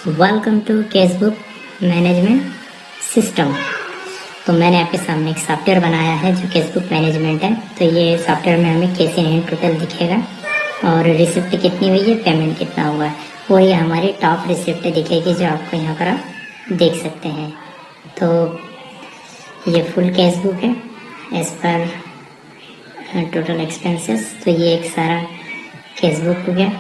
Welcome to casebook management system. तो मैंने आपके सामने एक सॉफ्टवेयर बनाया है जो केसबुक मैनेजमेंट है। तो ये सॉफ्टवेयर में हमें कैसे नहीं टोटल दिखेगा और रिसिप्ट कितनी हुई है, पेमेंट कितना हुआ है, वही हमारी टॉप रिसिप्ट दिखेगी जो आपको यहाँ पर आप देख सकते हैं। तो ये फुल केसबुक है एज पर टोटल एक्सपेंसेस। तो ये एक सारा केसबुक हो गया।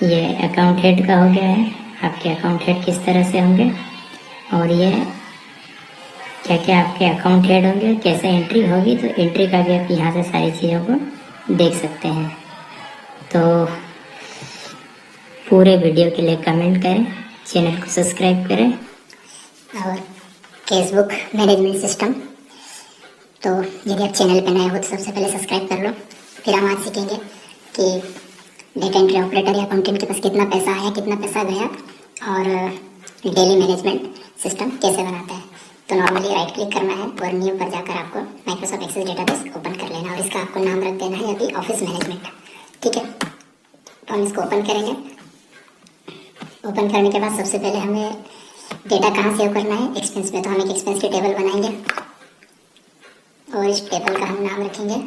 ये अकाउंट हेड का हो गया है, आपके अकाउंट हेड किस तरह से होंगे और ये क्या क्या आपके अकाउंट हेड होंगे, कैसे एंट्री होगी। तो एंट्री का भी आप यहाँ से सारी चीज़ों को देख सकते हैं। तो पूरे वीडियो के लिए कमेंट करें, चैनल को सब्सक्राइब करें और केसबुक मैनेजमेंट सिस्टम। तो यदि आप चैनल पर नए हो तो सबसे पहले सब्सक्राइब कर लो। फिर हम आज सीखेंगे कि डेटा एंट्री ऑपरेटर या अकाउंटेंट के पास कितना पैसा आया, कितना पैसा गया और डेली मैनेजमेंट सिस्टम कैसे बनाता है। तो नॉर्मली राइट क्लिक करना है और न्यू पर जाकर आपको माइक्रोसॉफ्ट एक्सेस डेटाबेस ओपन कर लेना और इसका आपको नाम रख देना है अभी ऑफिस मैनेजमेंट। ठीक है, तो हम इसको ओपन करेंगे। ओपन करने के बाद सबसे पहले हमें डेटा कहाँ सेव करना है, एक्सपेंस में। तो हम एक एक्सपेंस की टेबल बनाएंगे और इस टेबल का हम नाम रखेंगे।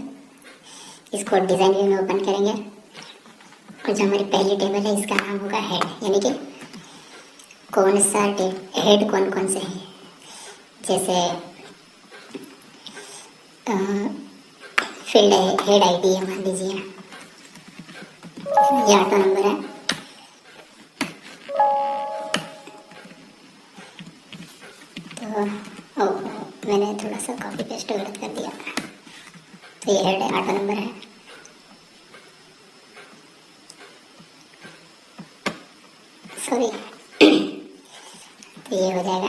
इसको डिज़ाइन व्यू में ओपन करेंगे और जो हमारी पहली टेबल है इसका नाम होगा हेड, यानी कि कौन सा हेड कौन कौन से हैं। जैसे फील्ड हेड आईडी है, मान लीजिए ये ऑटो नंबर है। तो मैंने थोड़ा सा कॉपी पेस्ट गलत कर दिया। तो ये हेड है, ऑटो नंबर है। सॉरी तो ये हो जाएगा।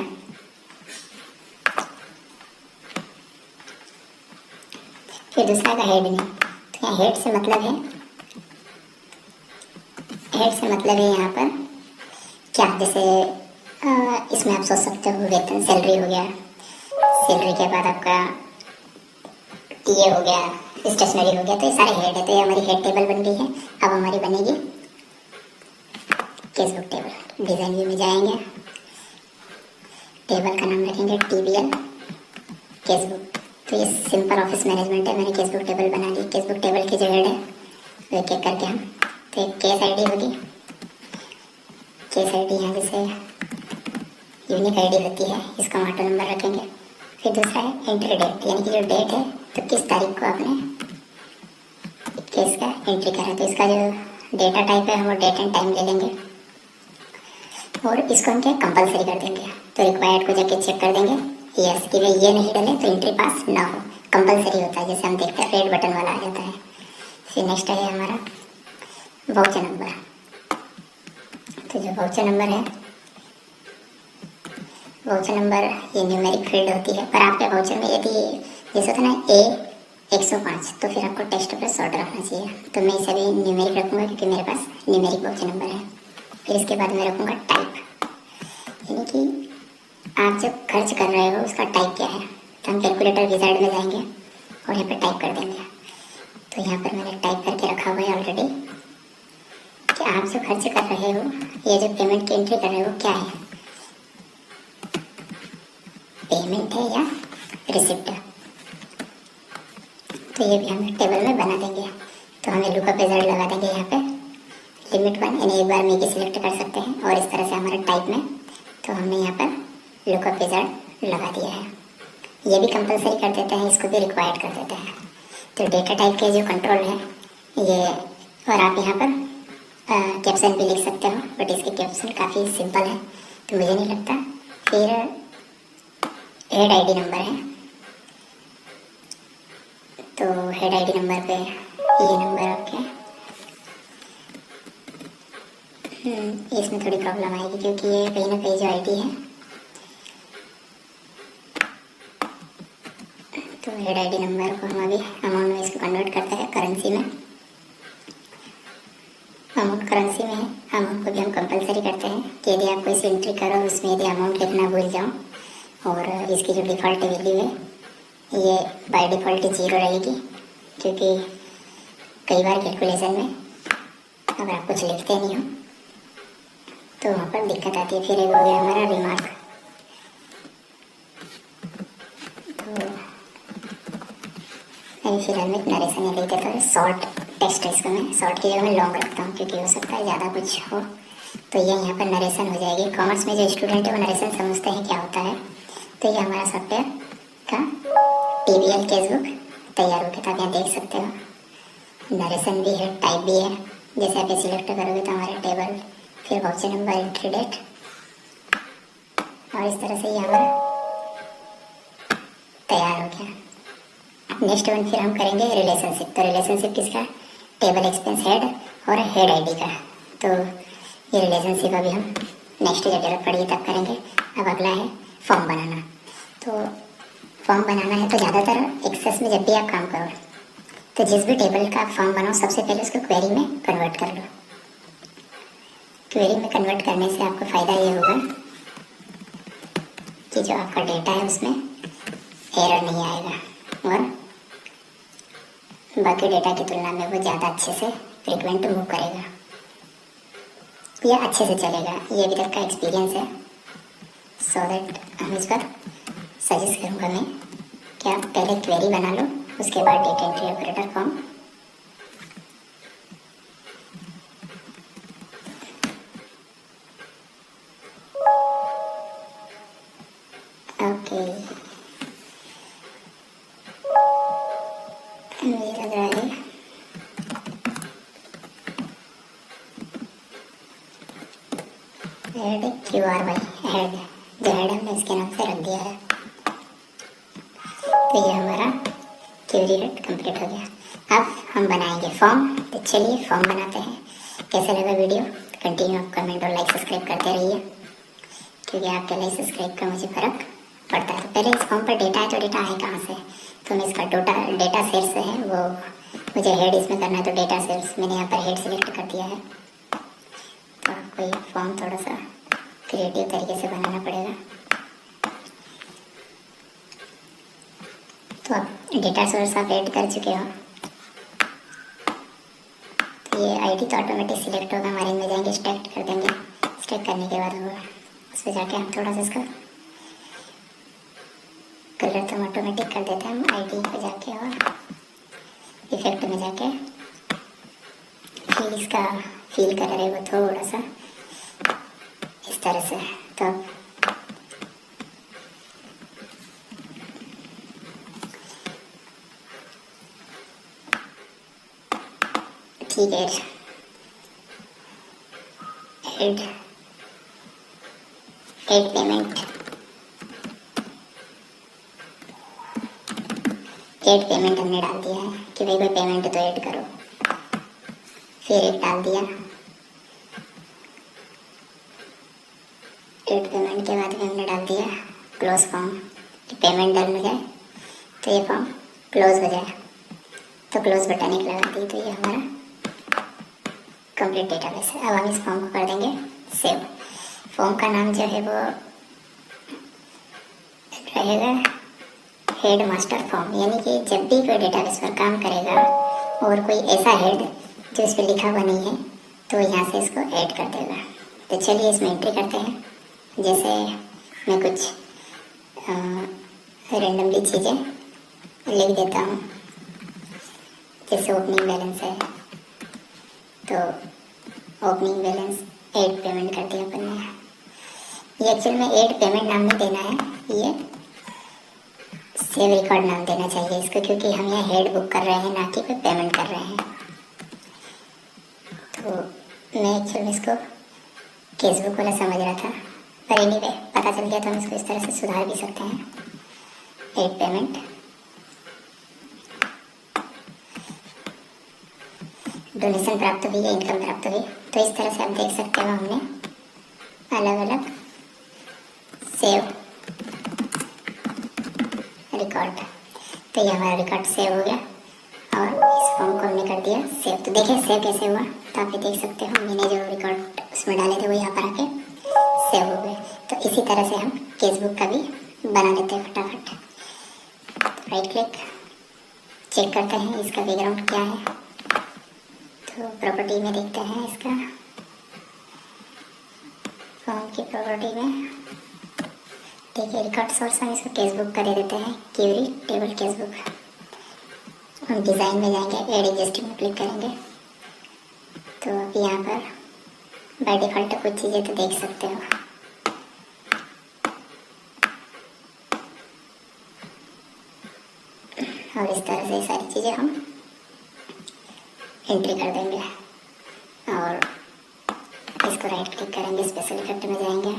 फिर दूसरा का हेड नहीं, तो यहाँ हेड से मतलब है, यहाँ पर क्या, जैसे इसमें आप सोच सकते हो वेतन, सैलरी हो गया। सैलरी के बाद आपका टीए हो गया, स्टेशनरी हो गया। तो ये सारे हेड है। तो ये हमारी हेड टेबल बन गई है। अब हमारी बनेगी केसबुक टेबल। डिज़ाइन व्यू में जाएंगे, टेबल का नाम रखेंगे टीबीएल केसबुक। तो ये सिंपल ऑफिस मैनेजमेंट है। मैंने केसबुक टेबल बना ली। केसबुक टेबल की जो हेड है वो एक एक करके हम, तो एक केस आईडी होगी। केस आईडी यहाँ जैसे यूनिक आईडी होती है, इसका ऑटो नंबर रखेंगे। फिर दूसरा है एंट्री डेट, यानी कि जो डेट है तो किस तारीख को आपने केस का एंट्री करा। तो इसका जो डेटा टाइप है हम वो डेट एंड टाइम ले लेंगे और इसको हम क्या कंपलसरी कर देंगे। तो रिक्वायर्ड को जाके चेक कर देंगे, यस कि ये नहीं डले तो एंट्री पास ना हो। कंपलसरी होता है, जैसे हम देखते हैं रेड बटन वाला आ जाता है। फिर नेक्स्ट है हमारा वाउचर नंबर। तो जो वाउचर नंबर है, वाउचर नंबर ये न्यूमेरिक फील्ड होती है। पर आपके वाउचर में यदि जैसे होता है ना A105, तो फिर आपको टेक्स्ट पर शॉर्ट रखना चाहिए। तो मैं इसे भी न्यूमेरिक रखूँगा क्योंकि मेरे पास न्यूमेरिक वाउचर नंबर है। फिर इसके बाद मैं रखूँगा टाइप, यानी कि आप जब खर्च कर रहे हो उसका टाइप क्या है। तो हम कैलकुलेटर विजार्ड में जाएंगे और यहाँ पर टाइप कर देंगे। तो यहाँ पर मैंने टाइप करके रखा हुआ है ऑलरेडी कि आप जो खर्च कर रहे हो, ये जो पेमेंट की एंट्री कर रहे हो क्या है, पेमेंट है या रिसिप्ट है। तो ये भी हम टेबल में बना देंगे। तो हमें लुकअप विजार्ड लगा देंगे यहाँ पे लिमिट 1, यानी एक बार में ही सिलेक्ट कर सकते हैं। और इस तरह से हमारे टाइप में तो हमने यहाँ पर लुकअप विजार्ड लगा दिया है। ये भी कंपलसरी कर देते हैं, इसको भी रिक्वायर्ड कर देते हैं। तो डेटा टाइप के जो कंट्रोल है ये, और आप यहाँ पर कैप्शन भी लिख सकते हो, बट इसके कैप्शन काफ़ी सिंपल है तो मुझे नहीं लगता। फिर हेड आईडी नंबर है, तो हेड आईडी नंबर पे ये नंबर रखें। इसमें थोड़ी प्रॉब्लम आएगी क्योंकि ये कहीं ना कहीं जो आईडी है, तो हेड आईडी नंबर को हम अभी अमाउंट में इसको कन्वर्ट करते हैं करेंसी में। अमाउंट करेंसी में है, अमाउंट को भी हम कंपलसरी करते हैं कि यदि आप कोई सी एंट्री करो उसमें यदि अमाउंट लिखना भूल जाओ। और इसकी जो डिफ़ॉल्ट वैल्यू है ये बाय डिफ़ॉल्ट 0 रहेगी, क्योंकि कई बार कैलकुलेशन में अगर आप कुछ लिखते नहीं हो तो वहाँ पर दिक्कत आती है। फिर एक हो गया हमारा रिमार्क। तो अभी फिलहाल में नरेशन लिख देता हूँ। शॉर्ट टेक्स्ट है, इसको मैं शॉर्ट की जगह में लॉन्ग रखता हूँ क्योंकि हो सकता है ज़्यादा कुछ हो। तो ये यहाँ पर नरेशन हो जाएगी। कॉमर्स में जो स्टूडेंट है वो नरेशन समझते हैं क्या होता है। तो ये हमारा सॉफ्टवेयर का TBL केसबुक तैयार हो गया था। आप यहाँ देख सकते हो नरेशन भी है, टाइप भी है। जैसे आप ये सिलेक्ट करोगे तो हमारे टेबल, फिर वाउचर नंबर, एंट्री डेट, और इस तरह से ये हमारा तैयार हो गया। नेक्स्ट वन फिर हम करेंगे रिलेशनशिप। तो रिलेशनशिप किसका? टेबल एक्सपेंस हेड और हेड आईडी का। तो ये रिलेशनशिप अभी हम नेक्स्ट जब पढ़िए तब करेंगे। अब अगला है फॉर्म बनाना। तो फॉर्म बनाना है तो ज़्यादातर एक्सेस में जब भी आप काम करो तो जिस भी टेबल का आप फॉर्म बनाओ सबसे पहले उसको क्वेरी में कन्वर्ट कर लो। क्वेरी में कन्वर्ट करने से आपको फ़ायदा ये होगा कि जो आपका डेटा है उसमें एरर नहीं आएगा और बाकी डेटा की तुलना में वो ज़्यादा अच्छे से फ्रीक्वेंट मूव करेगा या अच्छे से चलेगा। ये अभी तक का एक्सपीरियंस है। सो दैट हम इस पर सजेस्ट करूँगा मैं कि आप पहले क्वेरी बना लो, उसके बाद data entry operator form. Okay, मुझे लग रहा है हेड QRY हेड, जो हेड हमने इसके नाम से रख दिया है। तो ये हमारा क्वेरी हेड कंप्लीट हो गया। अब हम बनाएंगे फॉर्म। तो चलिए फॉर्म बनाते हैं। कैसा लगा वीडियो कंटिन्यू आप कमेंट और लाइक सब्सक्राइब करते रहिए क्योंकि आपके लाइक सब्सक्राइब का मुझे फ़र्क पड़ता है। तो पहले इस फॉर्म पर डेटा है तो डेटा है कहाँ से? तो मैं इसका डेटा सेट्स है वो मुझे हेड इसमें करना है। तो डेटा सेट्स मैंने यहाँ पर हेड सिलेक्ट कर दिया है। तो आपको ये फॉर्म थोड़ा सा क्रिएटिव तरीके से बनाना पड़ेगा। तो आप डेटा सोर्स आप ऐड कर चुके हो तो ये आईडी तो ऑटोमेटिक सिलेक्ट होगा। हमारे में जाएंगे स्टैक कर देंगे। स्टैक करने के बाद होगा उस पर जाके हम थोड़ा सा इसका कलर तो हम ऑटोमेटिक कर देते हैं। हम आईडी पे जाके और इफेक्ट में जाके फिर इसका फील कलर है वो थोड़ा सा इस तरह से। तो ठीक है, एड पेमेंट हमने डाल दिया है कि भाई कोई पेमेंट तो ऐड करो। फिर एक डाल दिया। ऐड पेमेंट के बाद में हमने डाल दिया क्लोज फॉर्म कि पेमेंट डन हो जाए तो ये फॉर्म क्लोज हो जाए। तो क्लोज बटन एक लगा दी। तो ये हमारा कंप्लीट डेटाबेस है। अब हम इस फॉर्म को कर देंगे सेव। फॉर्म का नाम जो है वो रहेगा हेड मास्टर फॉर्म, यानी कि जब भी कोई डेटाबेस पर काम करेगा और कोई ऐसा हेड जो इस पर लिखा हुआ नहीं है तो यहाँ से इसको ऐड कर देगा। तो चलिए इसमें एंट्री करते हैं। जैसे मैं कुछ रेंडमली चीज़ें लिख देता हूँ। जैसे ओपनिंग बैलेंस है तो ओपनिंग बैलेंस ऐड पेमेंट कर दिया अपन ने। ये एक्चुअल में ऐड पेमेंट नाम नहीं देना है, ये सेव रिकॉर्ड नाम देना चाहिए इसको क्योंकि हम यहाँ हेड बुक कर रहे हैं ना कि कोई पेमेंट कर रहे हैं। तो मैं एक्चुअल में इसको केसबुक वाला समझ रहा था पर एनीवे पता चल गया तो हम इसको इस तरह से सुधार भी सकते हैं। ऐड पेमेंट, डोनेशन प्राप्त हुई या इनकम प्राप्त हुई। तो इस तरह से आप देख सकते हो हमने अलग अलग सेव रिकॉर्ड। तो ये हमारा रिकॉर्ड सेव हो गया और इस फॉर्म को हमने कर दिया सेव। तो देखिए सेव कैसे हुआ। तो आप ये देख सकते हो मैंने जो रिकॉर्ड उसमें डाले थे वो यहाँ पर आके सेव हो गए। तो इसी तरह से हम केसबुक का भी बना लेते हैं फटाफट। तो राइट क्लिक चेक करते हैं इसका बैकग्राउंड क्या है। तो प्रॉपर्टी में देखते हैं इसका की प्रॉपर्टी में ठीक है, रिकॉर्ड सोर्स हम इसको केसबुक का दे देते हैं, क्यूरी टेबल केसबुक। हम डिज़ाइन में जाएंगे, एड एग्जिस्टिंग में क्लिक करेंगे। तो अब यहाँ पर बाय डिफ़ॉल्ट कुछ चीज़ें तो देख सकते हो। और इस तरह से सारी चीज़ें हम एंट्री कर देंगे और इसको राइट क्लिक करेंगे, स्पेशल इफेक्ट में जाएंगे,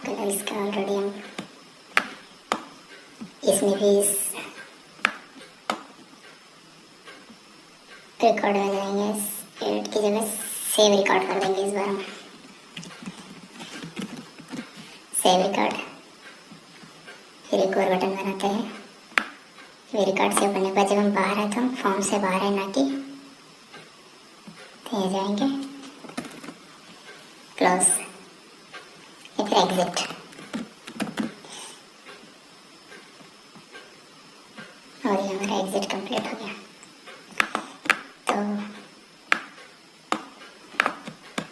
कलर इसका ऑलरेडी हम इसमें भी इस रिकॉर्ड में जाएंगे, एडिट की जगह सेव रिकॉर्ड कर देंगे। इस बार हम सेव रिकॉर्ड, फिर एक और बटन बनाते हैं। फिर रिकॉर्ड सेव करने के बाद जब हम बाहर आए तो हम फॉर्म से बाहर आए, ना कि तो यहाँ जाएंगे क्लोज या फिर एग्जिट। और ये हमारा एग्जिट कंप्लीट हो गया। तो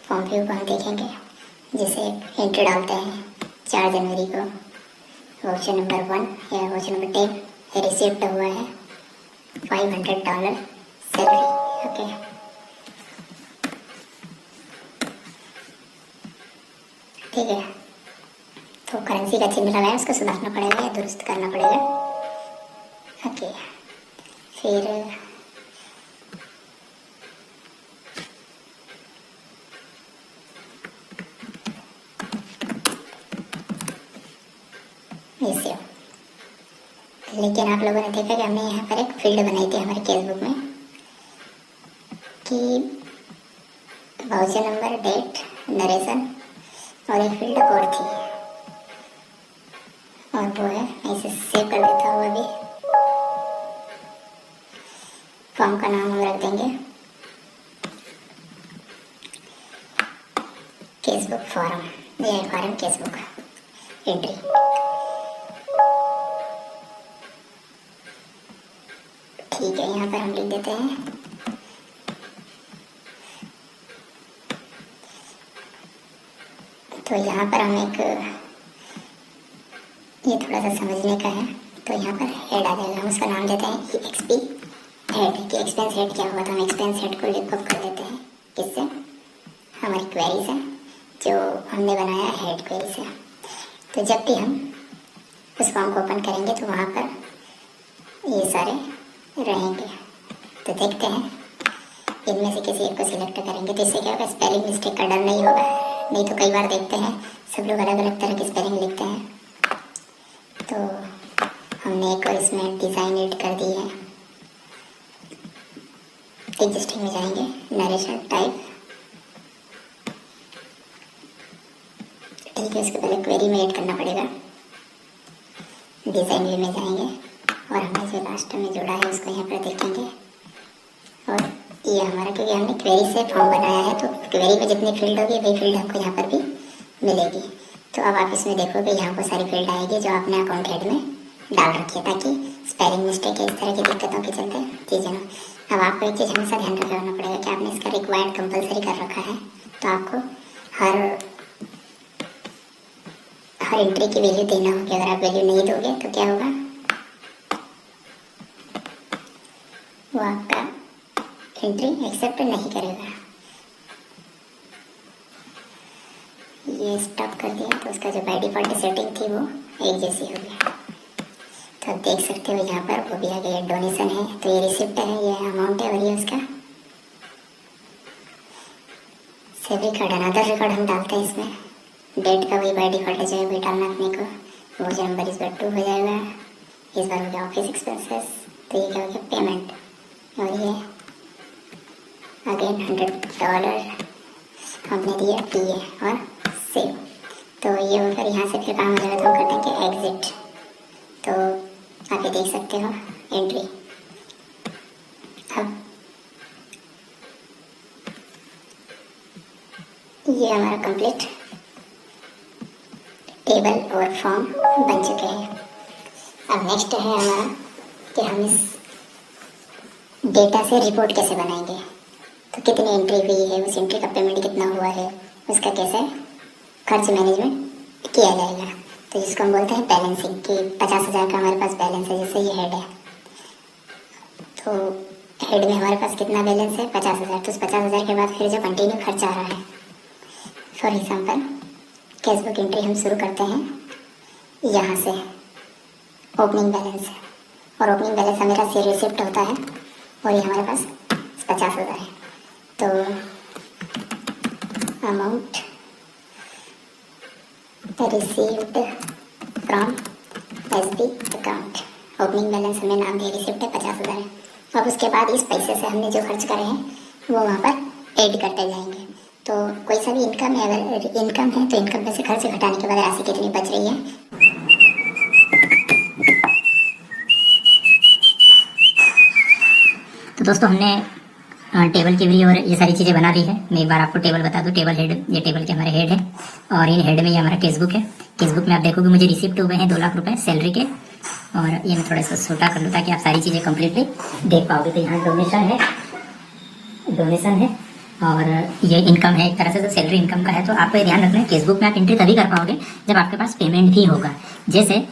फॉर्म व्यू को हम देखेंगे, जैसे एंट्री डालते हैं 4 जनवरी को, वाउचर नंबर 1 या वाउचर नंबर 10 रिसीव्ड हुआ है $500 सैलरी। ओके, ठीक है। तो करेंसी का चिन्ह लगाया, उसको सुधारना पड़ेगा या दुरुस्त करना पड़ेगा। ओके, फिर ऐसे। लेकिन आप लोगों ने देखा कि हमने यहाँ पर एक फील्ड बनाई थी हमारे केसबुक में कि वाउचर नंबर, डेट, नरेशन और एक फील्ड और थी, और वो है, मैं इसे सेव कर देता हूँ। अभी फॉर्म का नाम हम रख देंगे केसबुक फॉर्म, ये फॉर्म केसबुक एंट्री। ठीक है, यहाँ पर हम लिख देते हैं तो यहाँ पर हम एक, ये थोड़ा सा समझने का है, तो यहाँ पर हेड आ जाएगा, हम उसका नाम देते हैं EXP हेड, कि एक्सपेंस हेड क्या हुआ, तो हम एक्सपेंस हेड को लिखअप कर देते हैं। किससे? हमारी क्वेरीज है जो हमने बनाया हेड क्वेरी से। तो जब भी हम उस फॉर्म को ओपन करेंगे तो वहाँ पर ये सारे रहेंगे। तो देखते हैं, इनमें से किसी एक को सिलेक्ट करेंगे तो इससे क्या होगा, स्पेलिंग मिस्टेक का डर नहीं होगा। नहीं तो कई बार देखते हैं सब लोग अलग अलग तरह की स्पेलिंग लिखते हैं। तो हमने एक और इसमें डिज़ाइन एड कर दी है। एग्जिस्टिंग में जाएंगे, नरेशन टाइप, ठीक है, उसके पहले क्वेरी में ऐड करना पड़ेगा। डिज़ाइन व्यू में जाएंगे और हमने जो लास्ट में जोड़ा है उसको यहाँ पर देखेंगे। और ये हमारा, क्योंकि हमने क्वेरी से फॉर्म बनाया है तो क्वेरी में जितनी फील्ड होगी वही फील्ड हमको यहाँ पर भी मिलेगी। तो अब आप इसमें देखोगे यहाँ पर सारी फील्ड आएगी जो आपने अकाउंट हेड में डाल रखी है, ताकि स्पेलिंग मिस्टेक या इस तरह की दिक्कतों के चलते चीज़ें ना। अब आपको एक चीज़ हमेशा ध्यान रखना पड़ेगा कि आपने इसका रिक्वायर्ड कंपलसरी कर रखा है, तो आपको हर एंट्री की वैल्यू देना होगी। अगर आप वैल्यू नहीं दोगे तो क्या होगा, वो आपका एंट्री एक्सेप्ट नहीं करेगा। ये स्टॉप कर दिया तो उसका जो बाय डिफॉल्ट सेटिंग थी वो एक जैसी हो गया। तो आप देख सकते हो यहाँ पर वो भी आ गया, डोनेशन है, तो ये रिसिप्ट है, ये अमाउंट है, और ये उसका सेव रिकॉर्ड, अनदर रिकॉर्ड हम डालते हैं इसमें। डेट का वही बाय डिफॉल्ट जो है वही डालना अपने को। वो जो नंबर इस बार 2 हो जाएगा, इस बार हो गया ऑफिस एक्सपेंसेस, तो ये क्या हो गया पेमेंट, और ये अगेन $100 हमने दिया PA और सेव। तो ये होकर यहाँ से फिर काम हो जाएगा, तो हम कर देंगे एग्जिट। तो आप ये देख सकते हो एंट्री। अब ये हमारा कंप्लीट टेबल और फॉर्म बन चुके हैं। अब नेक्स्ट है हमारा कि हम इस डेटा से रिपोर्ट कैसे बनाएंगे। तो कितनी एंट्री हुई है, उस एंट्री का पेमेंट कितना हुआ है, उसका कैसे खर्च मैनेजमेंट किया जाएगा। तो जिसको हम बोलते हैं बैलेंसिंग, कि 50,000 का हमारे पास बैलेंस है, जैसे ये हेड है, तो हेड में हमारे पास कितना बैलेंस है, 50,000। तो उस 50,000 के बाद फिर जो कंटिन्यू खर्चा आ रहा है, फॉर एग्जाम्पल कैशबुक एंट्री हम शुरू करते हैं यहाँ से, ओपनिंग बैलेंस है, और ओपनिंग बैलेंस हमारा से रिसिप्ट होता है, और ये हमारे पास 50,000 है। तो amount received from SB account, opening balance हमें नाम दिया, रिसिप्ट है 50,000 है। अब उसके बाद इस पैसे से हमने जो खर्च करे हैं वो वहाँ पर ऐड करते जाएंगे। तो कोई सा भी इनकम है, अगर इनकम है तो इनकम में से खर्च घटाने के बाद राशि कितनी बच रही है। तो दोस्तों हमने टेबल की भी और ये सारी चीज़ें बना ली है। मैं एक बार आपको टेबल बता दूं, टेबल हेड, ये टेबल के हमारे हेड है, और इन हेड में ये हमारा केसबुक है। केसबुक में आप देखोगे मुझे रिसिप्ट हुए हैं 2 लाख रुपए सैलरी के, और ये मैं थोड़ा सा छोटा कर लूँ ताकि आप सारी चीज़ें कम्प्लीटली देख पाओगे। तो यहाँ डोनेशन है और ये इनकम है एक तरह से, तो सैलरी इनकम का है। तो आपको ये ध्यान रखना है, केसबुक में आप एंट्री तभी कर पाओगे जब आपके पास पेमेंट भी होगा। जैसे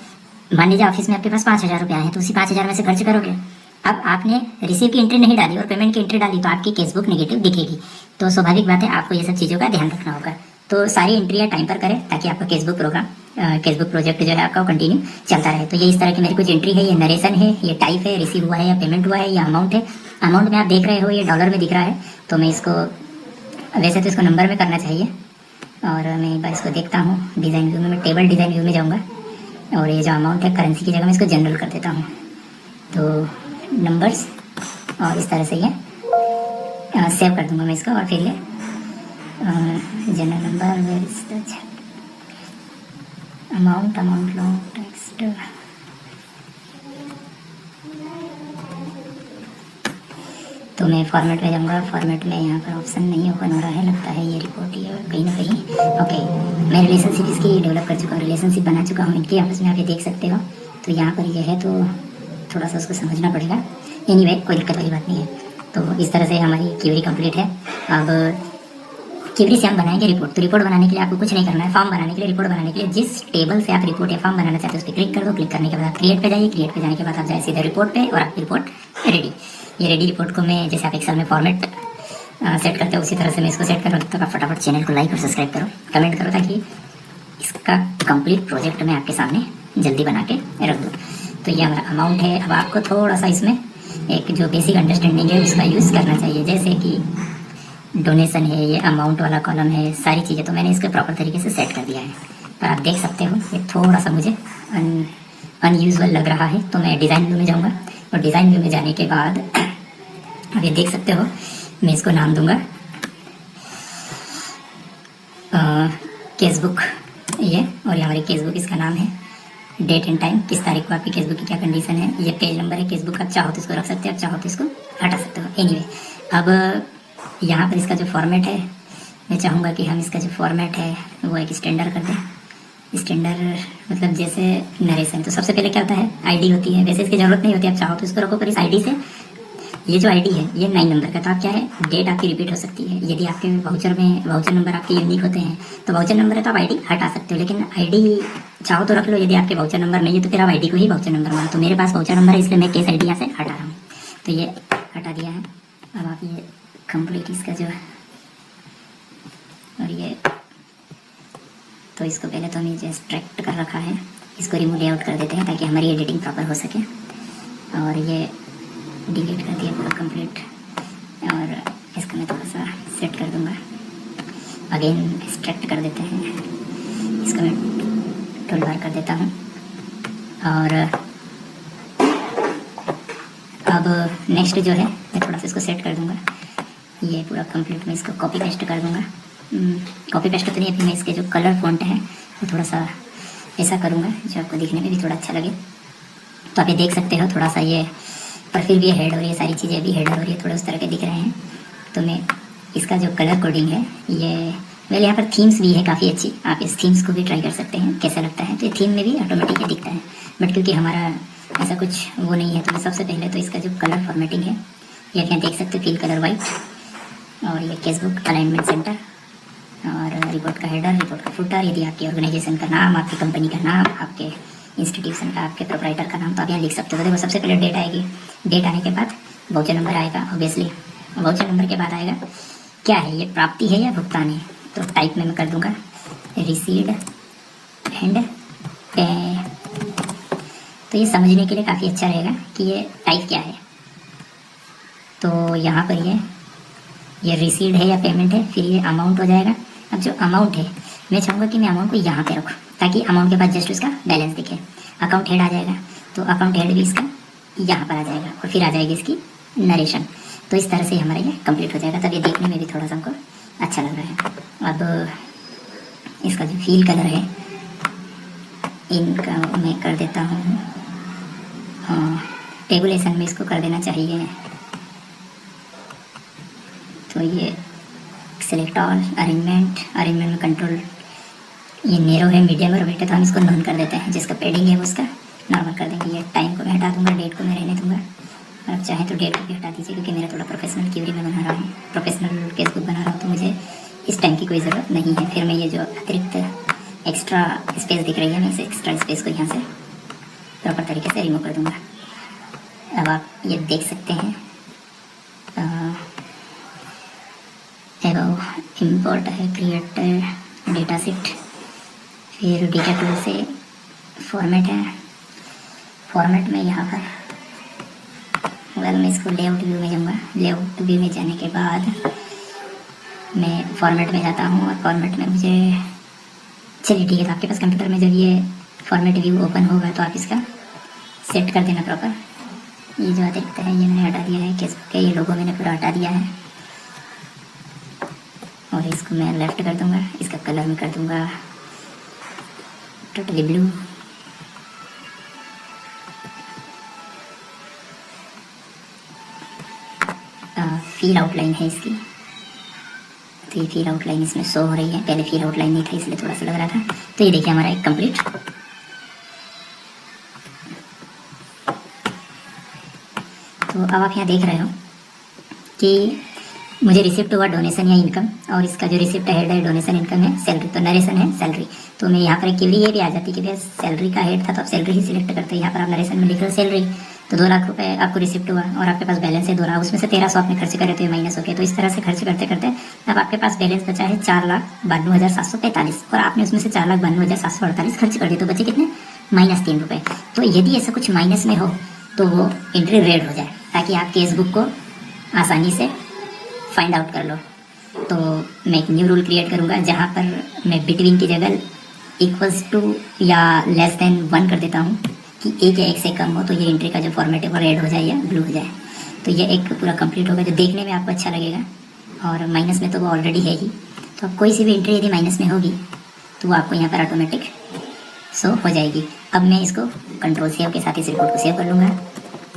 मान लीजिए ऑफिस में आपके पास 5,000 रुपये आए हैं, तो उसी 5,000 में से खर्च करोगे। अब आपने रिसीव की एंट्री नहीं डाली और पेमेंट की एंट्री डाली, तो आपकी केसबुक नेगेटिव दिखेगी। तो स्वाभाविक बात है, आपको ये सब चीज़ों का ध्यान रखना होगा। तो सारी एंट्रियाँ टाइम पर करें ताकि आपका केसबुक प्रोजेक्ट जो है आपका कंटिन्यू चलता रहे। तो ये इस तरह की मेरी कुछ एंट्री है, ये नरेशन है, ये टाइप है, रिसीव हुआ है या पेमेंट हुआ है, या अमाउंट है। अमाउंट में आप देख रहे हो ये डॉलर में दिख रहा है, तो मैं इसको, वैसे तो इसको नंबर में करना चाहिए, और मैं एक बार इसको देखता हूँ डिज़ाइन व्यू में। मैं टेबल डिज़ाइन व्यू में जाऊँगा, और ये जो अमाउंट है करेंसी की जगह मैं इसको जनरल कर देता हूँ। तो नंबर्स, और इस तरह से ये सेव कर दूंगा मैं इसको, और फिर ये general number, where is the amount long text. तो मैं फॉर्मेट में जाऊंगा, फॉर्मेट में यहाँ पर ऑप्शन नहीं ओपन हो रहा है, लगता है ये रिपोर्ट ये कहीं ना कहीं। ओके, मैं रिलेशनशिप इसकी डेवलप कर चुका हूँ, रिलेशनशिप बना चुका हूँ इनकी आपस में, आप ये देख सकते हो। तो यहाँ पर ये है, तो थोड़ा सा उसको समझना पड़ेगा। एनीवे, कोई दिक्कत वाली बात नहीं है। तो इस तरह से हमारी क्वेरी कंप्लीट है। अब क्वेरी से हम बनाएंगे रिपोर्ट। तो रिपोर्ट बनाने के लिए आपको कुछ नहीं करना है, फॉर्म बनाने के लिए, रिपोर्ट बनाने के लिए जिस टेबल से आप रिपोर्ट या फॉर्म बनाना चाहते हो उस पर क्लिक कर दो। क्लिक करने के बाद क्रिएट पे जाइए, क्रिएट पे जाने के बाद आप जाए सीधे रिपोर्ट पे, और आपकी रिपोर्ट रेडी। ये रेडी रिपोर्ट को मैं, जैसे आप एक्सेल में फॉर्मेट सेट करते हो उसी तरह से मैं इसको सेट कर रहा हूँ। तब तक आप फटाफट चैनल को लाइक और सब्सक्राइब करो, कमेंट करो, ताकि इसका कंप्लीट प्रोजेक्ट मैं आपके सामने जल्दी बना के रख दूँ। तो ये हमारा अमाउंट है। अब आपको थोड़ा सा इसमें एक जो बेसिक अंडरस्टैंडिंग है उसका यूज़ करना चाहिए, जैसे कि डोनेशन है, ये अमाउंट वाला कॉलम है, सारी चीज़ें तो मैंने इसके प्रॉपर तरीके से सेट कर दिया है। पर आप देख सकते हो ये थोड़ा सा मुझे अनयूजुअल लग रहा है। तो मैं डिज़ाइन व्यू में जाऊँगा, और डिज़ाइन व्यू में जाने के बाद आप ये देख सकते हो, मैं इसको नाम दूंगा केसबुक, ये, और ये हमारी केसबुक, इसका नाम है। डेट एंड टाइम, किस तारीख को आपकी केसबुक की क्या कंडीशन है, ये पेज नंबर है केसबुक का। चाहो तो इसको रख सकते हो, आप चाहो तो इसको हटा सकते हो। एनीवे, अब यहाँ पर इसका जो फॉर्मेट है, मैं चाहूँगा कि हम इसका जो फॉर्मेट है वो एक स्टैंडर्ड कर दें। स्टैंडर्ड मतलब जैसे नरेशन, तो सबसे पहले क्या होता है, आईडी होती है। वैसे इसकी ज़रूरत नहीं होती, आप चाहो तो इसको रखो, पर इस आईडी से, ये जो आईडी है ये 9 नंबर का, तो आप क्या है, डेट आपकी रिपीट हो सकती है। यदि आपके वाउचर नंबर आपके यूनिक होते हैं, तो वाउचर नंबर है तो आप आईडी हटा सकते हो, लेकिन आईडी चाहो तो रख लो। यदि आपके वाउचर नंबर नहीं है तो फिर आप आईडी को ही वाउचर नंबर मानो। तो मेरे पास वाउचर नंबर है, इसलिए मैं केस आईडी यहाँ से हटा रहा हूँ। तो ये हटा दिया है। अब आप ये कंप्लीट इसका जो है, और ये, तो इसको पहले तो हमने एक्सट्रैक्ट कर रखा है, इसको रिमूव लेआउट कर देते हैं ताकि हमारी एडिटिंग प्रॉपर हो सके। और ये डिलीट कर दिया पूरा कंप्लीट, और इसको मैं थोड़ा सा सेट कर दूंगा। अगेन एक्सट्रैक्ट कर देते हैं, इसको मैं टूल बार कर देता हूँ। और अब नेक्स्ट जो है, मैं थोड़ा सा इसको सेट कर दूंगा। ये पूरा कंप्लीट मैं इसको कॉपी पेस्ट कर दूंगा। कॉपी पेस्ट तो नहीं, अभी मैं इसके जो कलर फॉन्ट है वो थोड़ा सा ऐसा करूँगा जो आपको दिखने में भी थोड़ा अच्छा लगे। तो आप ये देख सकते हो थोड़ा सा ये, पर फिर भी हेड और ये सारी चीज़ें भी हेडर और ये थोड़े उस तरह के दिख रहे हैं। तो मैं इसका जो कलर कोडिंग है, ये वेल यहाँ पर थीम्स भी है काफ़ी अच्छी, आप इस थीम्स को भी ट्राई कर सकते हैं कैसा लगता है। तो ये थीम में भी ऑटोमेटिकली दिखता है, बट क्योंकि हमारा ऐसा कुछ वो नहीं है, तो सबसे पहले तो इसका जो कलर फॉर्मेटिंग है, ये आप यहाँ देख सकते हो, फिल कलर वाइट, और ये केसबुक अलाइनमेंट सेंटर, और रिपोर्ट का हेडर, रिपोर्ट का फुटर, यदि आपकी ऑर्गेनाइजेशन का नाम, आपकी कंपनी का नाम, आपके इंस्टीट्यूशन का, आपके प्रोप्राइटर का नाम, तो आप यहाँ लिख सकते हो। तो देखो सबसे पहले डेट आएगी, डेट आने के बाद वाउचर नंबर आएगा। ऑब्वियसली वाउचर नंबर के बाद आएगा क्या है, ये प्राप्ति है या भुगतान है। तो टाइप में मैं कर दूंगा रिसीव्ड एंड पे। तो ये समझने के लिए काफ़ी अच्छा रहेगा कि ये टाइप क्या है। तो यहाँ पर ये रिसीव्ड है या पेमेंट है, फिर ये अमाउंट हो जाएगा। अब जो अमाउंट है मैं चाहूँगा कि मैं अमाउंट को यहाँ पे रखूँ ताकि अमाउंट के बाद जस्ट उसका बैलेंस दिखे। अकाउंट हेड आ जाएगा, तो अकाउंट हेड भी इसका यहाँ पर आ जाएगा और फिर आ जाएगी इसकी नरेशन। तो इस तरह से हमारा ये कंप्लीट हो जाएगा। तब ये देखने में भी थोड़ा सा हमको अच्छा लग रहा है। अब इसका जो फील कलर है इनका मैं कर देता हूँ, हाँ टेबुलेशन में इसको कर देना चाहिए। तो ये सेलेक्ट ऑल, अरेंजमेंट में कंट्रोल, ये नेरो है, मीडियम और वेट है, तो हम इसको नॉन कर देते हैं। जिसका पेडिंग है वो उसका नॉर्मल कर देंगे। ये टाइम को मैं हटा दूंगा, डेट को मैं रहने दूंगा। और आप चाहें तो डेट को भी हटा दीजिए क्योंकि मेरा थोड़ा प्रोफेशनल क्यूरी में बना रहा हूँ, प्रोफेशनल केसबुक बना रहा हूँ, तो मुझे इस टाइम की कोई ज़रूरत नहीं है। फिर मैं ये जो अतिरिक्त एक्स्ट्रा स्पेस दिख रही है, मैं इस एक्स्ट्रा स्पेस को यहाँ से प्रॉपर तरीके से रिमूव कर दूँगा। अब आप ये देख सकते हैं इम्पोर्ट है, क्रिएट डेटा सेट, फिर डेटा टूल से फॉर्मेट है। फॉर्मेट में यहाँ पर मैं इसको लेआउट व्यू में जाऊँगा। लेआउट व्यू में जाने के बाद मैं फॉर्मेट में जाता हूँ और फॉर्मेट में मुझे चलिए ठीक है। तो आपके पास कंप्यूटर में जब ये फॉर्मेट व्यू ओपन होगा तो आप इसका सेट कर देना प्रॉपर। ये जो अतिरिक्त है ये मैंने हटा दिया है, केसबुक के ये लोगो मैंने पूरा हटा दिया है और इसको मैं लेफ्ट कर दूंगा। इसका कलर मैं कर दूंगा टोटली ब्लू। फील आउटलाइन है इसकी, तो ये फील आउटलाइन इसमें शो हो रही है। पहले फील आउटलाइन नहीं था इसलिए थोड़ा सा लग रहा था। तो ये देखिए हमारा एक कंप्लीट। तो अब आप यहाँ देख रहे हो कि मुझे रिसिप्ट हुआ डोनेशन या इनकम, और इसका जो रिसिप्ट हेड है डोनेशन, इनकम है सैलरी, तो नरेशन है सैलरी। तो मैं यहाँ पर एक क्वेरी ये भी आ जाती कि भैया सैलरी का हेड था तो आप सैलरी ही सिलेक्ट करते हैं। यहाँ पर आप नरेशन में लिख रहे हो सैलरी, तो 2 लाख रुपए आपको रिसिप्ट हुआ और आपके पास बैलेंस है 2 लाख, उसमें से 1300 आपने खर्च करे तो ये माइनस हो गया। तो इस तरह से खर्च करते करते अब आपके पास बैलेंस बचा है 4,92,745 और आपने उसमें से 4,92,748 खर्च कर दिए, तो बचे कितने, -3 रुपये। तो यदि ऐसा कुछ माइनस में हो तो वो एंट्री रेड हो जाए ताकि आप केसबुक को आसानी से फाइंड आउट कर लो। तो मैं एक न्यू रूल क्रिएट करूँगा जहाँ पर मैं बिटवीन की जगह इक्वल्स टू या लेस देन 1 कर देता हूँ कि 1 या 1 से कम हो, तो ये एंट्री का जो फॉर्मेट है वो रेड हो जाए या ब्लू हो जाए। तो ये एक पूरा कंप्लीट होगा जो देखने में आपको अच्छा लगेगा। और माइनस में तो वो ऑलरेडी है ही, तो अब कोई सी भी एंट्री यदि माइनस में होगी तो वो आपको यहाँ पर ऑटोमेटिक शो हो जाएगी। अब मैं इसको कंट्रोल सेव के साथ इस रिपोर्ट को सेव कर लूँगा।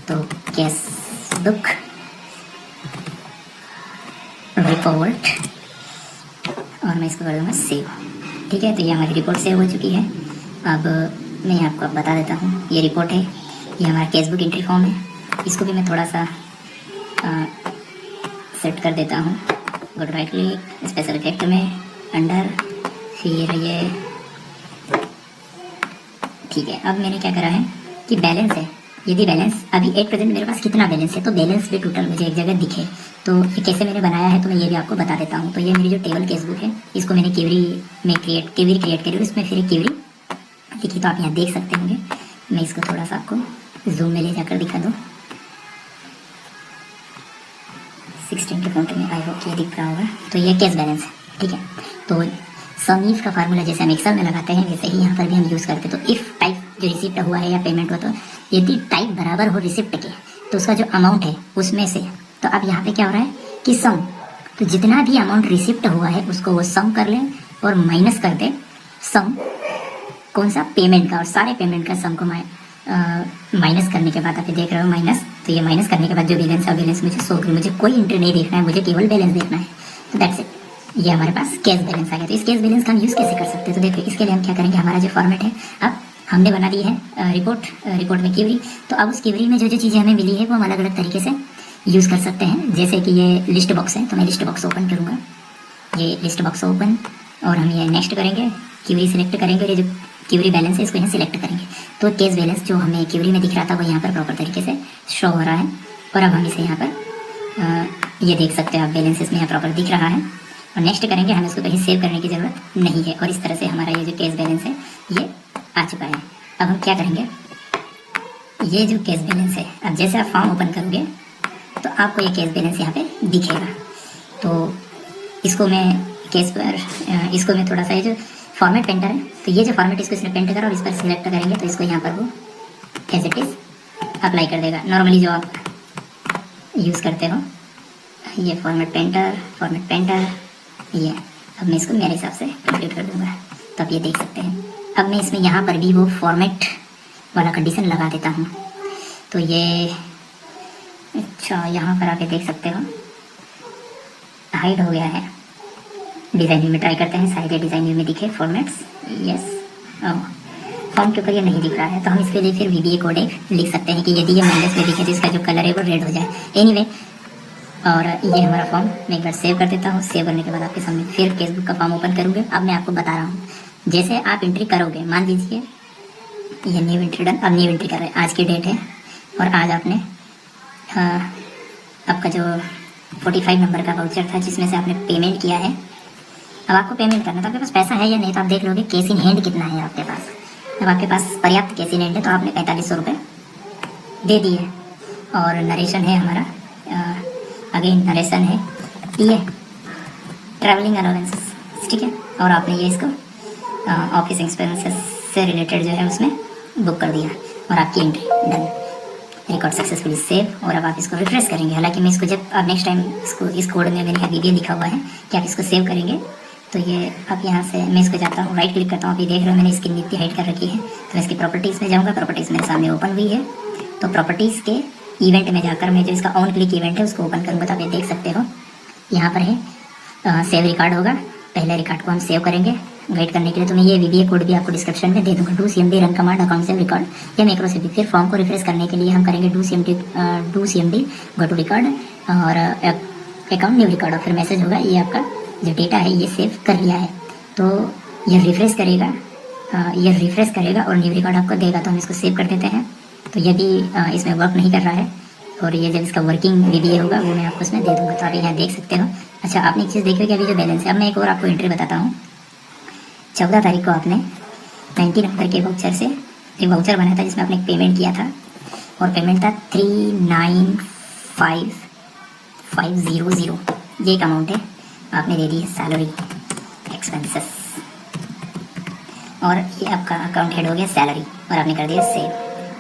तो केसबुक रिपोर्ट और मैं इसको कर दूँगा सेव। ठीक है, तो ये हमारी रिपोर्ट सेव हो चुकी है। अब मैं आपको अब बता देता हूँ, ये रिपोर्ट है, ये हमारा केसबुक एंट्री फॉर्म है। इसको भी मैं थोड़ा सा सेट कर देता हूँ। Good right click, special effect में अंडर, फिर ये ठीक है। अब मैंने क्या करा है कि बैलेंस है, यदि बैलेंस अभी एट प्रेजेंट मेरे पास कितना बैलेंस है तो बैलेंस भी टोटल मुझे एक जगह दिखे। तो ये कैसे मैंने बनाया है तो मैं ये भी आपको बता देता हूँ। तो ये मेरी जो टेबल केसबुक है इसको मैंने क्वेरी में क्रिएट करी, उसमें फिर एक क्वेरी देखिए, तो आप यहाँ देख सकते होंगे। मैं इसको थोड़ा सा आपको जूम में ले जाकर दिखा दूँ 16 के फॉन्ट में, आई होप ये दिख रहा होगा। तो ये कैश बैलेंस है, ठीक है। तो सम इफ का फार्मूला जैसे हम एक्सेल में लगाते हैं वैसे ही यहाँ पर भी हम यूज़ करते हैं। तो इफ़ टाइप जो रिसिप्ट हुआ है या पेमेंट हुआ, तो यदि टाइप बराबर हो रिसिप्ट के तो उसका जो अमाउंट है उसमें से, तो अब यहाँ पे क्या हो रहा है कि सम, तो जितना भी अमाउंट रिसिप्ट हुआ है उसको वो सम कर लें और माइनस कर दे सम कौन सा, पेमेंट का, और सारे पेमेंट का सम को माइनस करने के बाद आप देख रहे हो माइनस। तो ये माइनस करने के बाद जो बैलेंस है बैलेंस मुझे शो करें, मुझे कोई एंट्री नहीं देखना है, मुझे केवल बैलेंस देखना है। तो दैट्स इट, ये हमारे पास कैश बैलेंस आ गया। तो इस कैश बैलेंस का हम यूज़ कैसे कर सकते हैं, तो देखिए इसके लिए हम क्या करेंगे, हमारा जो फॉर्मेट है अब हमने बना दी है रिपोर्ट में क्वेरी। तो अब उस क्वेरी में जो जो चीज़ें हमें मिली है वो हम अलग अलग तरीके से यूज़ कर सकते हैं। जैसे कि ये लिस्ट बॉक्स है, तो मैं लिस्ट बॉक्स ओपन करूँगा, ये लिस्ट बॉक्स ओपन, और हम ये नेक्स्ट करेंगे, क्यूरी सिलेक्ट करेंगे और ये जो क्यूरी बैलेंस है इसको यहाँ सिलेक्ट करेंगे। तो केस बैलेंस जो हमें क्यूरी में दिख रहा था वो यहाँ पर प्रॉपर तरीके से शो हो रहा है। और अब हम इसे यहाँ पर ये देख सकते हो आप, बैलेंस इसमें यहाँ प्रॉपर दिख रहा है। और नेक्स्ट करेंगे, हमें इसको कहीं सेव करने की ज़रूरत नहीं है। और इस तरह से हमारा ये जो केस बैलेंस है ये आ चुका है। अब हम क्या करेंगे, ये जो केस बैलेंस है, अब जैसे आप फॉर्म ओपन करोगे तो आपको ये केस बैलेंस यहाँ पे दिखेगा। तो इसको मैं थोड़ा सा ये जो फॉर्मेट पेंटर है, तो ये जो फॉर्मेट इसको इसने पेंट करा और इस पर सिलेक्ट करेंगे तो इसको यहाँ पर वो एज इट इज़ अप्लाई कर देगा। नॉर्मली जो आप यूज़ करते हो ये फॉर्मेट पेंटर ये, अब मैं इसको मेरे हिसाब से कंप्लीट कर दूँगा। तो आप ये देख सकते हैं। अब मैं इसमें यहाँ पर भी वो फॉर्मेट वाला कंडीशन लगा देता हूँ। तो ये अच्छा, यहाँ पर आके देख सकते हो हाइड हो गया है। डिज़ाइन व्यू में ट्राई करते हैं, शायद ये डिज़ाइन व्यू में दिखे फॉर्मेट्स। यस, फॉर्म के ऊपर ये नहीं दिख रहा है, तो हम इसके लिए फिर VBA कोड लिख सकते हैं कि यदि ये माइनस में दिखे तो इसका जो कलर है वो रेड हो जाए। एनीवे, और ये हमारा फॉर्म मैं एक बार सेव कर देता हूँ। सेव करने के बाद आपके सामने फिर फेसबुक का फॉर्म ओपन करूँगे। अब मैं आपको बता रहा हूँ, जैसे आप एंट्री करोगे, मान लीजिए ये न्यू एंट्री डन, अब न्यू एंट्री कर रहे हैं, आज की डेट है और आज आपने आपका जो 45 नंबर का वाउचर था जिसमें से आपने पेमेंट किया है, अब आपको पेमेंट करना, तो आपके पास पैसा है या नहीं, तो आप देख लोगे कैश इन हैंड कितना है आपके पास। अब आपके पास पर्याप्त कैश इन हैंड है तो आपने 4500 रुपये दे दिए। और नरेशन है हमारा, अगेन नरेशन है ये ट्रैवलिंग अलाउंसेस, ठीक है। और आपने ये इसको ऑफिस एक्सपेंसेस से रिलेटेड जो है उसमें बुक कर दिया और आपकी entry done, record successfully save. और अब आप इसको रिफ्रेश करेंगे। हालांकि मैं इसको जब अब नेक्स्ट टाइम इसको इस कोड में मैंने VBA लिखा हुआ है कि आप इसको सेव करेंगे, तो ये आप यहाँ से मैं इसको जाता हूँ, राइट क्लिक करता हूँ। आप ये देख रहे हो मैंने इसकी नीति हाइड कर रखी है, तो मैं इसकी प्रॉपर्टीज़ में जाऊँगा। प्रॉपर्टीज़ मेरे सामने ओपन हुई है, तो प्रॉपर्टीज़ के इवेंट में जाकर मैं जो इसका ऑन क्लिक इवेंट है उसको ओपन करूँगा। तो आप ये देख सकते हो यहाँ पर है सेव रिकॉर्ड होगा। पहले रिकॉर्ड को हम सेव करेंगे गाइड करने के लिए, तो मैं ये VBA कोड भी आपको डिस्क्रिप्शन में दे दूँगा। Do CMD run command account save record, ये मैक्रो से भी। फिर फॉर्म को रिफ्रेश करने के लिए हम करेंगे do CMD go to record और अकाउंट न्यू रिकॉर्ड, और फिर मैसेज होगा ये आपका जो डेटा है ये सेव कर लिया है। तो ये रिफ्रेश करेगा और न्यू रिकॉर्ड आपको देगा। तो हम इसको सेव कर देते हैं। तो यदि इसमें वर्क नहीं कर रहा है और ये जब इसका वर्किंग VBA होगा वो मैं आपको इसमें दे दूँगा। तो आप यहाँ देख सकते हो। अच्छा, आपने एक चीज़ देखी कि अभी जो बैलेंस है, अब मैं एक और आपको एंट्री बताता हूँ। 14 तारीख को आपने 90 नंबर के वाउचर से एक वाउचर बनाया था जिसमें आपने पेमेंट किया था, और पेमेंट था 395500। ये एक अमाउंट है, आपने दे दी है सैलरी एक्सपेंसेस, और ये आपका अकाउंट हेड हो गया सैलरी, और आपने कर दिया सेव।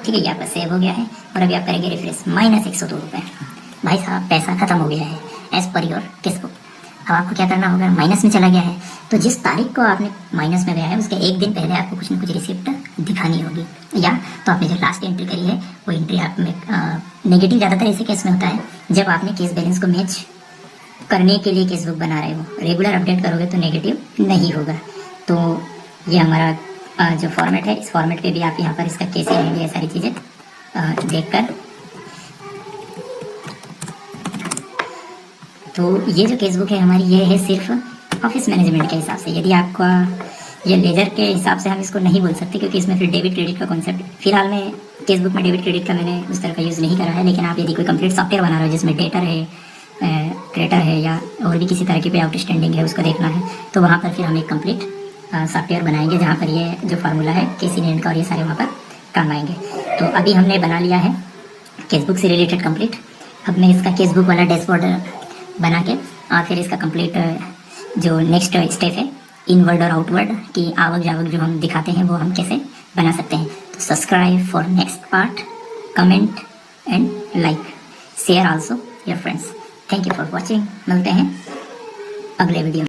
ठीक है, ये आपका सेव हो गया है। और अभी आप करेंगे रिफ्रेश, -102 रुपये। भाई साहब पैसा खत्म हो गया है एज पर योर केसबुक। अब आपको क्या करना होगा, माइनस में चला गया है, तो जिस तारीख को आपने माइनस में गया है उसके एक दिन पहले आपको कुछ न कुछ रिसिप्ट दिखानी होगी, या तो आपने जो लास्ट एंट्री करी है वो एंट्री आप में नेगेटिव ज़्यादातर ऐसे केस में होता है जब आपने केस बैलेंस को मैच करने के लिए केसबुक बना रहे हो। रेगुलर अपडेट करोगे तो नेगेटिव नहीं होगा। तो ये हमारा जो फॉर्मेट है, इस फॉर्मेट पे भी आप यहाँ पर इसका केस इन ये सारी चीज़ें देखकर, तो ये जो केसबुक है हमारी, ये है सिर्फ ऑफिस मैनेजमेंट के हिसाब से। यदि आपका ये लेजर के हिसाब से हम इसको नहीं बोल सकते, क्योंकि इसमें फिर डेबिट क्रेडिट का कॉन्सेप्ट, फिलहाल में केसबुक में डेबिट क्रेडिट का मैंने उस तरह का यूज़ नहीं करा है। लेकिन आप यदि कोई कंप्लीट सॉफ्टवेयर बना रहे हो जिसमें डेटर है, क्रेडिटर है, या और भी किसी तरह की कोई आउटस्टैंडिंग है उसको देखना है, तो वहाँ पर फिर हम एक कंप्लीट सॉफ्टवेयर बनाएंगे जहाँ पर ये जो फार्मूला है केसी नेट का और ये सारे वहाँ पर काम आएंगे। तो अभी हमने बना लिया है केसबुक से रिलेटेड कंप्लीट। अब मैं इसका केसबुक वाला डैशबोर्ड बना के और फिर इसका कंप्लीट जो नेक्स्ट स्टेप है इनवर्ड और आउटवर्ड की आवक जावक जो हम दिखाते हैं वो हम कैसे बना सकते हैं। तो subscribe for next part, comment and like, share also your friends. Thank you for watching. मिलते हैं अगले वीडियो में।